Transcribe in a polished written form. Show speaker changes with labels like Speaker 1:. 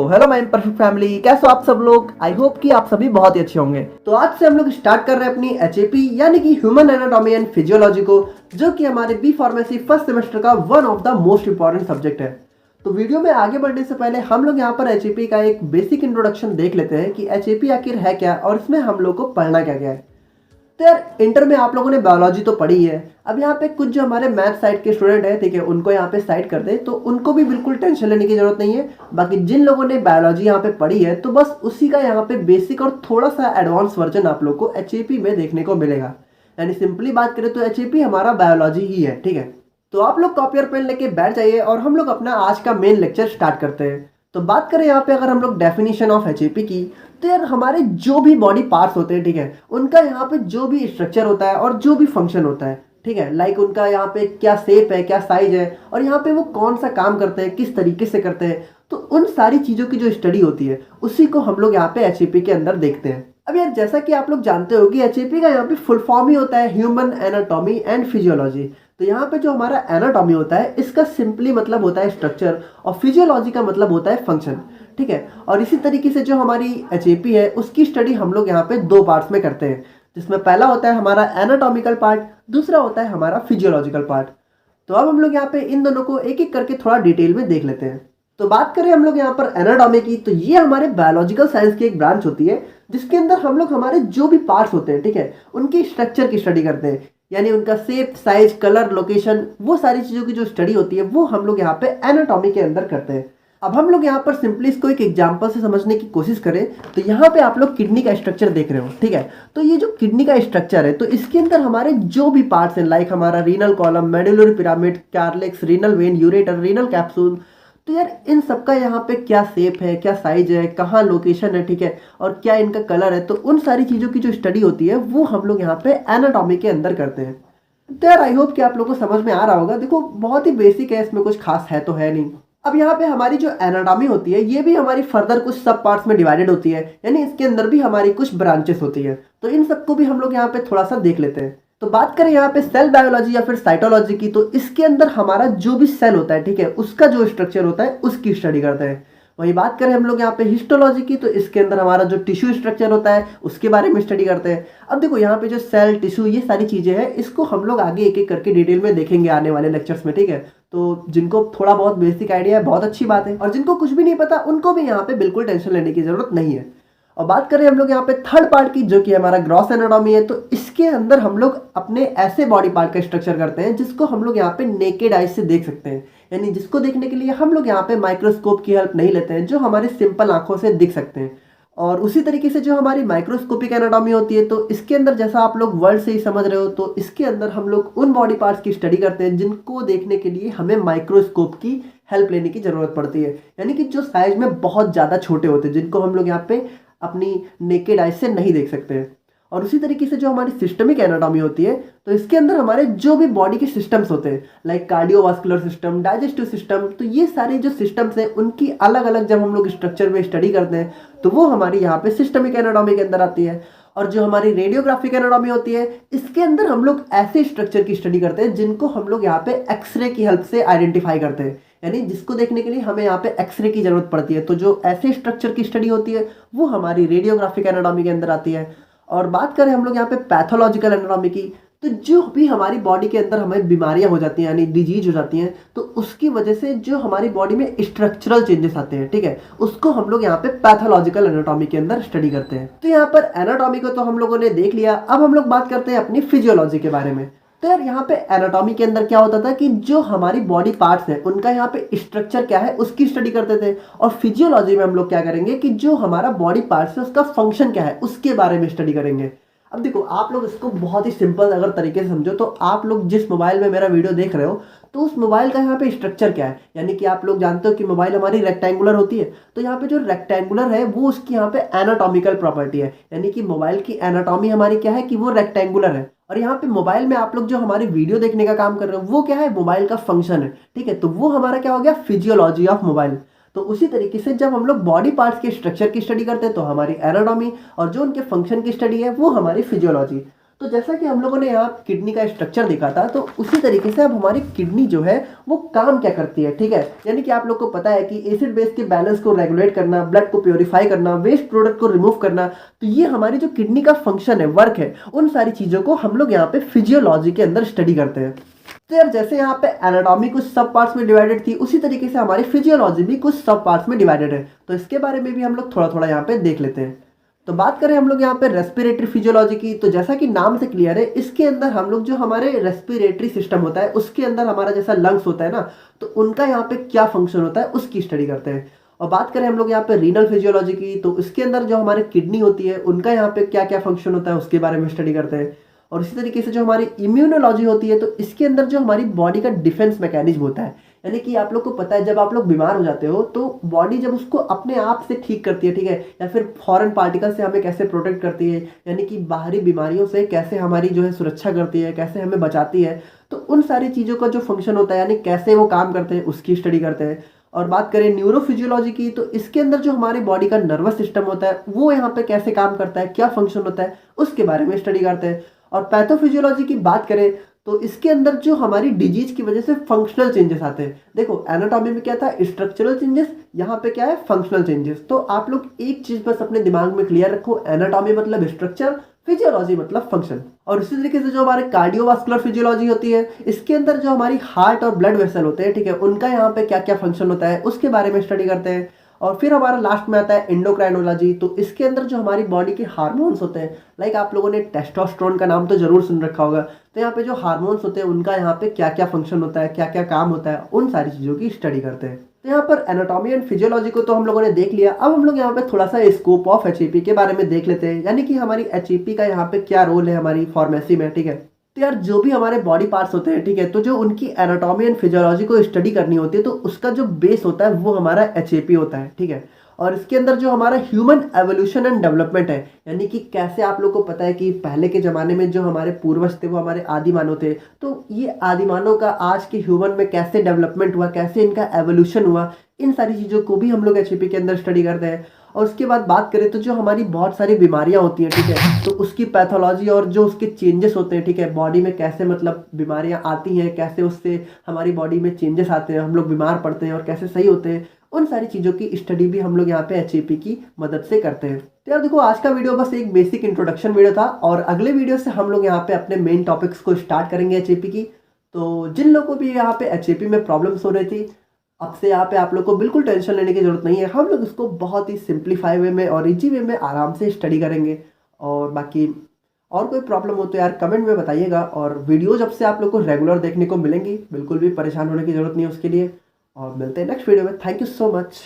Speaker 1: Hello my perfect family, कैसे हो आप सब लोग। आई होप कि आप सभी बहुत ही अच्छे होंगे। तो आज से हम लोग स्टार्ट कर रहे हैं अपनी एचएपी यानी कि ह्यूमन एनाटॉमी एंड फिजियोलॉजी को, जो कि हमारे बी फार्मेसी फर्स्ट सेमेस्टर का one of the most important subject है। तो वीडियो में आगे बढ़ने से पहले हम लोग यहाँ पर एचएपी का एक बेसिक इंट्रोडक्शन देख लेते हैं कि एचएपी आखिर है क्या और इसमें हम लोग को पढ़ना क्या क्या है। तो यार इंटर में आप लोगों ने बायोलॉजी तो पढ़ी है। अब यहाँ पे कुछ जो हमारे मैथ साइड के स्टूडेंट हैं, ठीक है, उनको यहाँ पे साइड कर दे तो उनको भी बिल्कुल टेंशन लेने की जरूरत नहीं है। बाकी जिन लोगों ने बायोलॉजी यहाँ पे पढ़ी है तो बस उसी का यहाँ पे बेसिक और थोड़ा सा एडवांस वर्जन आप लोग को एचएपी में देखने को मिलेगा। यानी सिंपली बात करें तो एचएपी हमारा बायोलॉजी ही है, ठीक है। तो आप लोग कॉपी और पेन लेके बैठ जाइए और हम लोग अपना आज का मेन लेक्चर स्टार्ट करते हैं। तो बात करें यहाँ पे अगर हम लोग डेफिनेशन ऑफ एचएपी की, तो यार हमारे जो भी बॉडी पार्ट्स होते हैं, ठीक है, उनका यहाँ पे जो भी स्ट्रक्चर होता है और जो भी फंक्शन होता है, ठीक है, लाइक उनका यहाँ पे क्या शेप है, क्या साइज है और यहाँ पे वो कौन सा काम करते हैं, किस तरीके से करते हैं, तो उन सारी चीज़ों की जो स्टडी होती है उसी को हम लोग यहाँ पे एचएपी के अंदर देखते हैं। अब यार जैसा कि आप लोग जानते हो कि एचएपी का यहाँ पे फुल फॉर्म ही होता है ह्यूमन एनाटॉमी एंड फिजियोलॉजी। तो यहाँ पे जो हमारा एनाटॉमी होता है इसका सिंपली मतलब होता है स्ट्रक्चर और फिजियोलॉजी का मतलब होता है फंक्शन, ठीक है। और इसी तरीके से जो हमारी एचएपी है उसकी स्टडी हम लोग यहाँ पे दो पार्ट्स में करते हैं, जिसमें पहला होता है हमारा एनाटॉमिकल पार्ट, दूसरा होता है हमारा फिजियोलॉजिकल पार्ट। तो अब हम लोग यहाँ पे इन दोनों को एक एक करके थोड़ा डिटेल में देख लेते हैं। तो बात करें हम लोग यहाँ पर एनाटॉमी की, तो ये हमारे बायोलॉजिकल साइंस की एक ब्रांच होती है जिसके अंदर हम लोग हमारे जो भी पार्ट्स होते हैं, ठीक है, उनकी स्ट्रक्चर की स्टडी करते हैं। यानी उनका शेप, साइज, कलर, लोकेशन, वो सारी चीज़ों की जो स्टडी होती है वो हम लोग यहाँ पे एनाटॉमी के अंदर करते हैं। अब हम लोग यहाँ पर सिंपली इसको एक एग्जांपल से समझने की कोशिश करें तो यहाँ पे आप लोग किडनी का स्ट्रक्चर देख रहे हो, ठीक है। तो ये जो किडनी का स्ट्रक्चर है तो इसके अंदर हमारे जो भी पार्ट्स हैं, लाइक हमारा renal column, medullary pyramid, calyx, renal vein, ureter, renal capsule, तो यार इन सबका यहाँ पे क्या शेप है, क्या साइज है, कहाँ लोकेशन है, ठीक है, और क्या इनका कलर है, तो उन सारी चीज़ों की जो स्टडी होती है वो हम लोग यहाँ पे एनाटॉमी के अंदर करते हैं। तो यार आई होप कि आप लोगों को समझ में आ रहा होगा। देखो बहुत ही बेसिक है, इसमें कुछ खास है तो है नहीं। अब यहाँ पे हमारी जो एनाटॉमी होती है ये भी हमारी फर्दर कुछ सब पार्ट्स में डिवाइडेड होती है, यानी इसके अंदर भी हमारी कुछ ब्रांचेस होती है। तो इन सबको भी हम लोग यहाँ पे थोड़ा सा देख लेते हैं। तो बात करें यहाँ पे सेल बायोलॉजी या फिर साइटोलॉजी की, तो इसके अंदर हमारा जो भी सेल होता है, ठीक है, उसका जो स्ट्रक्चर होता है उसकी स्टडी करते हैं। वही बात करें हम लोग यहाँ पे हिस्टोलॉजी की, तो इसके अंदर हमारा जो टिश्यू स्ट्रक्चर होता है उसके बारे में स्टडी करते हैं। अब देखो यहाँ पे जो सेल, टिश्यू, ये सारी चीज़ें हैं, इसको हम लोग आगे एक एक करके डिटेल में देखेंगे आने वाले लेक्चर्स में, ठीक है। तो जिनको थोड़ा बहुत बेसिक आइडिया है बहुत अच्छी बात है, और जिनको कुछ भी नहीं पता उनको भी यहाँ पे बिल्कुल टेंशन लेने की जरूरत नहीं है। और बात करें हम लोग यहाँ पे थर्ड पार्ट की, जो कि हमारा ग्रॉस एनाटॉमी है, तो इसके अंदर हम लोग अपने ऐसे बॉडी पार्ट का स्ट्रक्चर करते हैं जिसको हम लोग यहाँ पे नेकेड आइज से देख सकते हैं। यानी जिसको देखने के लिए हम लोग यहाँ पे माइक्रोस्कोप की हेल्प नहीं लेते हैं, जो हमारे सिंपल आंखों से दिख सकते हैं। और उसी तरीके से जो हमारी माइक्रोस्कोपिक एनाटॉमी होती है, तो इसके अंदर जैसा आप लोग वर्ड से ही समझ रहे हो, तो इसके अंदर हम लोग उन बॉडी पार्ट्स की स्टडी करते हैं जिनको देखने के लिए हमें माइक्रोस्कोप की हेल्प लेने की जरूरत पड़ती है। यानी कि जो साइज में बहुत ज़्यादा छोटे होते हैं, जिनको हम लोग यहाँ पे अपनी नेकेड आइज से नहीं देख सकते हैं। और उसी तरीके से जो हमारी सिस्टमिक एनाटॉमी होती है, तो इसके अंदर हमारे जो भी बॉडी के सिस्टम्स होते हैं, like cardiovascular system, digestive system, तो ये सारे जो सिस्टम्स हैं उनकी अलग अलग जब हम लोग स्ट्रक्चर में स्टडी करते हैं तो वो हमारी यहाँ पे सिस्टमिक एनाटॉमी के अंदर आती है। और जो हमारी रेडियोग्राफिक एनाटॉमी होती है, इसके अंदर हम लोग ऐसे स्ट्रक्चर की स्टडी करते हैं जिनको हम लोग यहाँ पे एक्सरे की हेल्प से आइडेंटिफाई करते हैं। यानी जिसको देखने के लिए हमें यहाँ पे एक्सरे की जरूरत पड़ती है, तो जो ऐसे स्ट्रक्चर की स्टडी होती है वो हमारी रेडियोग्राफिक एनाटॉमी के अंदर आती है। और बात करें हम लोग यहाँ पे पैथोलॉजिकल एनाटॉमी की, तो जो भी हमारी बॉडी के अंदर हमें बीमारियां हो जाती हैं, यानी डिजीज हो जाती हैं, तो उसकी वजह से जो हमारी बॉडी में स्ट्रक्चरल चेंजेस आते हैं, ठीक है, उसको हम लोग यहाँ पे पैथोलॉजिकल एनाटॉमी के अंदर स्टडी करते हैं। तो यहाँ पर एनाटॉमी को तो हम लोगों ने देख लिया। अब हम लोग बात करते हैं अपनी फिजियोलॉजी के बारे में। तो यार यहाँ पे एनाटॉमी के अंदर क्या होता था कि जो हमारी बॉडी पार्ट्स हैं उनका यहाँ पे स्ट्रक्चर क्या है उसकी स्टडी करते थे। और फिजियोलॉजी में हम लोग क्या करेंगे कि जो हमारा बॉडी पार्ट्स है उसका फंक्शन क्या है उसके बारे में स्टडी करेंगे। अब देखो आप लोग इसको बहुत ही सिंपल अगर तरीके से समझो, तो आप लोग जिस मोबाइल में मेरा वीडियो देख रहे हो तो उस मोबाइल का यहाँ पे स्ट्रक्चर क्या है। यानी कि आप लोग जानते हो कि मोबाइल हमारी रेक्टेंगुलर होती है, तो यहाँ पे जो रेक्टेंगुलर है वो उसकी यहाँ पे एनाटॉमिकल प्रॉपर्टी है। यानी कि मोबाइल की एनाटॉमी हमारी क्या है कि वो रेक्टेंगुलर है। और यहाँ पे मोबाइल में आप लोग जो हमारी वीडियो देखने का काम कर रहे हो वो क्या है, मोबाइल का फंक्शन है, ठीक है। तो वो हमारा क्या हो गया, फिजियोलॉजी ऑफ मोबाइल। तो उसी तरीके से जब हम लोग बॉडी पार्ट्स के स्ट्रक्चर की स्टडी करते हैं तो हमारी एनाटॉमी, और जो उनके फंक्शन की स्टडी है वो हमारी फिजियोलॉजी। तो जैसा कि हम लोगों ने यहाँ किडनी का स्ट्रक्चर देखा था, तो उसी तरीके से अब हमारी किडनी जो है वो काम क्या करती है, ठीक है। यानी कि आप लोग को पता है कि एसिड बेस के बैलेंस को रेगुलेट करना, ब्लड को प्योरीफाई करना, वेस्ट प्रोडक्ट को रिमूव करना, तो ये हमारी जो किडनी का फंक्शन है, वर्क है, उन सारी चीज़ों को हम लोग यहाँ पे फिजियोलॉजी के अंदर स्टडी करते हैं। तो यार जैसे यहाँ पे एनाटॉमी कुछ सब पार्ट्स में डिवाइडेड थी, उसी तरीके से हमारी फिजियोलॉजी भी कुछ सब पार्ट्स में डिवाइडेड है। तो इसके बारे में भी हम लोग थोड़ा थोड़ा यहाँ पे देख लेते हैं। तो बात करें हम लोग यहाँ पे रेस्पिरेटरी फिजियोलॉजी की, तो जैसा कि नाम से क्लियर है, इसके अंदर हम लोग जो हमारे रेस्पिरेटरी सिस्टम होता है, उसके अंदर हमारा जैसा लंग्स होता है ना, तो उनका यहाँ पे क्या फंक्शन होता है उसकी स्टडी करते हैं। और बात करें हम लोग यहाँ पे रीनल फिजियोलॉजी की, तो इसके अंदर जो हमारे किडनी होती है उनका यहाँ पे क्या क्या फंक्शन होता है उसके बारे में स्टडी करते हैं। और इसी तरीके से जो हमारी इम्यूनोलॉजी होती है, तो इसके अंदर जो हमारी बॉडी का डिफेंस मैकेनिज्म होता है, यानी कि आप लोग को पता है जब आप लोग बीमार हो जाते हो तो बॉडी जब उसको अपने आप से ठीक करती है, ठीक है, या फिर फॉरेन पार्टिकल से हमें कैसे प्रोटेक्ट करती है, यानी कि बाहरी बीमारियों से कैसे हमारी जो है सुरक्षा करती है, कैसे हमें बचाती है, तो उन सारी चीज़ों का जो फंक्शन होता है, यानी कैसे वो काम करते हैं, उसकी स्टडी करते हैं। और बात करें न्यूरोफिजियोलॉजी की, तो इसके अंदर जो हमारी बॉडी का नर्वस सिस्टम होता है वो यहाँ पे कैसे काम करता है, क्या फंक्शन होता है, उसके बारे में स्टडी करते हैं। और पैथोफिजियोलॉजी की बात करें तो इसके अंदर जो हमारी डिजीज की वजह से फंक्शनल चेंजेस आते हैं। देखो एनाटॉमी में क्या था, स्ट्रक्चरल चेंजेस, यहाँ पे क्या है, फंक्शनल चेंजेस। तो आप लोग एक चीज बस अपने दिमाग में क्लियर रखो, एनाटॉमी मतलब स्ट्रक्चर, फिजियोलॉजी मतलब फंक्शन। और इसी तरीके से जो हमारे कार्डियोवास्कुलर फिजियोलॉजी होती है, इसके अंदर जो हमारी हार्ट और ब्लड वेसल होते हैं, ठीक है, उनका यहाँ पे क्या क्या फंक्शन होता है उसके बारे में स्टडी करते हैं। और फिर हमारा लास्ट में आता है एंडोक्राइनोलॉजी, तो इसके अंदर जो हमारी बॉडी के हार्मोन्स होते हैं, लाइक आप लोगों ने टेस्टोस्टेरोन का नाम तो जरूर सुन रखा होगा, तो यहाँ पे जो हार्मोन्स होते हैं उनका यहाँ पे क्या क्या फंक्शन होता है, क्या क्या काम होता है, उन सारी चीज़ों की स्टडी करते हैं। तो यहाँ पर एनाटॉमी एंड फिजियोलॉजी को तो हम लोगों ने देख लिया। अब हम लोग यहाँ पे थोड़ा सा स्कोप ऑफ एचईपी के बारे में देख लेते हैं, यानी कि हमारी एचईपी का यहाँ पे क्या रोल है हमारी फार्मेसी में, ठीक है। तो यार जो भी हमारे बॉडी पार्ट्स होते हैं, ठीक है, तो जो उनकी एनाटॉमी एंड फिजियोलॉजी को स्टडी करनी होती है, तो उसका जो बेस होता है वो हमारा एचएपी होता है, ठीक है। और इसके अंदर जो हमारा ह्यूमन एवोल्यूशन एंड डेवलपमेंट है, यानी कि कैसे आप लोग को पता है कि पहले के ज़माने में जो हमारे पूर्वज थे वो हमारे आदिमानव थे, तो ये आदिमानव का आज के ह्यूमन में कैसे डेवलपमेंट हुआ, कैसे इनका एवोल्यूशन हुआ, इन सारी चीज़ों को भी हम लोग एचईपी के अंदर स्टडी करते हैं। और उसके बाद बात करें तो जो हमारी बहुत सारी बीमारियां होती हैं, ठीक है, तो उसकी पैथोलॉजी और जो उसके चेंजेस होते हैं, ठीक है, बॉडी में कैसे मतलब बीमारियां आती हैं, कैसे उससे हमारी बॉडी में चेंजेस आते हैं, हम लोग बीमार पड़ते हैं और कैसे सही होते हैं, उन सारी चीज़ों की स्टडी भी हम लोग यहाँ पे एचईपी की मदद से करते हैं। तो यार देखो आज का वीडियो बस एक बेसिक इंट्रोडक्शन वीडियो था, और अगले वीडियो से हम लोग यहाँ पे अपने मेन टॉपिक्स को स्टार्ट करेंगे एचईपी की। तो जिन लोगों को भी यहाँ पे एचईपी में प्रॉब्लम्स हो रही थी, अब से यहाँ पे आप लोग को बिल्कुल टेंशन लेने की जरूरत नहीं है, हम लोग इसको बहुत ही सिंप्लीफाई वे में और इजी वे में आराम से स्टडी करेंगे। और बाकी और कोई प्रॉब्लम हो तो यार कमेंट में बताइएगा, और वीडियो जब से आप लोग को रेगुलर देखने को मिलेंगी, बिल्कुल भी परेशान होने की जरूरत नहीं है उसके लिए। और मिलते हैं नेक्स्ट वीडियो में। Thank you so much.